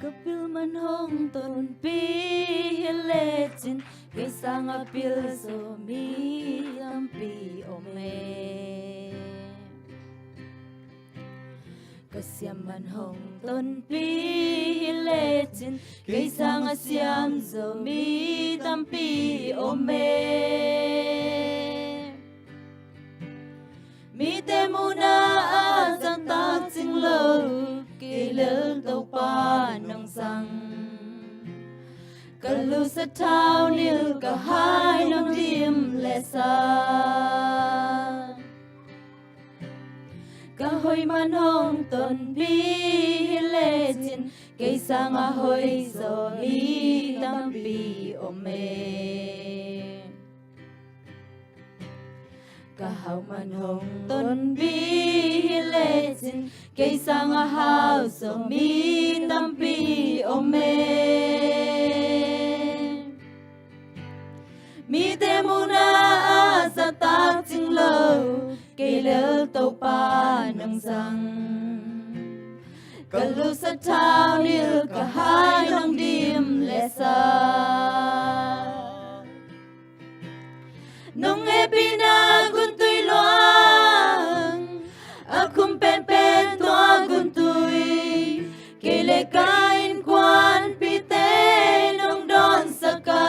kapil man hong ton pi hiletin kaisang apil so mi tampi ome kasiam man hong ton pi hiletin kaisang asiam so mi tampi ome mi te muna asang tak sing lo kilel tau pa nang sang kalu sa tao nil ka hai nang dim lesa ka hoi man hong ton pi hiletin kaisang ahoy so mi tampi ome kahau man hong ton bi hiletin kaisang ahau so mi tampi ome mi te muna sa tak ching lo kay lel tau pa nang sang kalu sa tao nil kahai nang dim lesa nung e pinaguntoy luang akum pen tua guntoy kile kain kwan pite nung don saka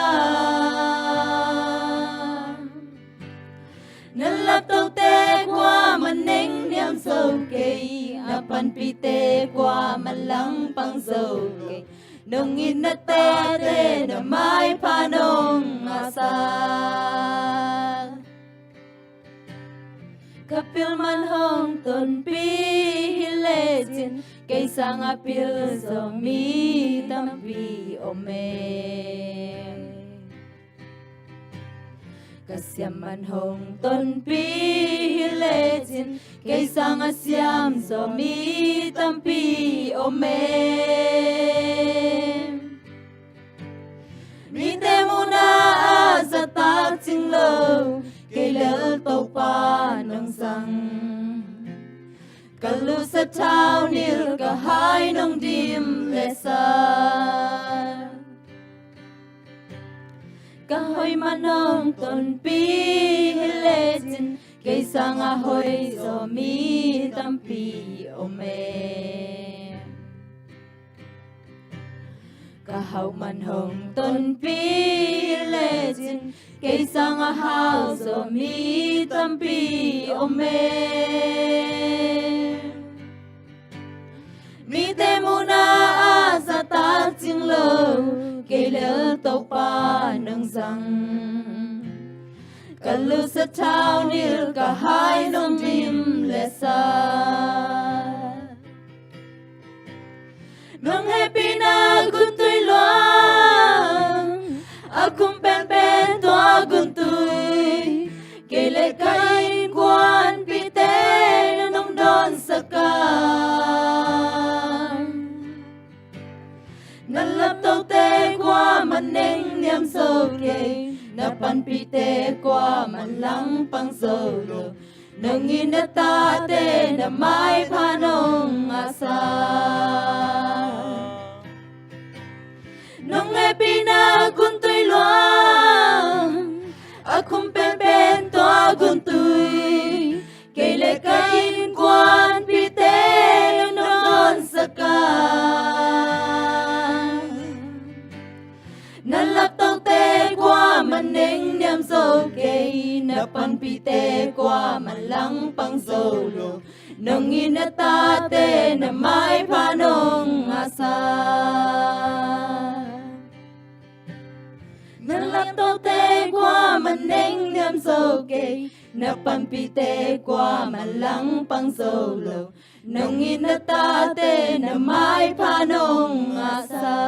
nalap tau te kwa maneng niam sâu kay napan pite kwa malang pang sâu kay nung inate te na may panong asa kapil man hong ton pi hiletin kaisang apil so mi tampi ome kasiam man hong ton pi hiletin kaisang asiam so mi tampi ome mi te muna sa tak ching lo kay lel tau pa nang sang kalu sa tao nil kahai nang dim lesa kahoy manong ton pi hiletin kaisang ahoy so mi tampi ome kahau man hong ton pi hiletin kaisang ahau so mi tampi ome mi te muna sa tak ching lo kay lel tau pa nang sang kalu sa tao nil kahai nang dim lesa nung e pinaguntoy luang akum pen tua guntoy kile kain kwan pite nung don saka nalap tau te kwa maneng niam sâu kay napan pite kwa malang pang solo nang inata te na may panong asa nung e pinaguntoy luang akum pen tua guntoy kile kain kwan pite nung don saka nalap tau te kwa maneng niam sâu kay napan pite kwa malang pang solo nang inata te na may panong asa nalap tau te kwa maneng niam sâu kay napan pite kwa malang pang solo nang inata te na may panong asa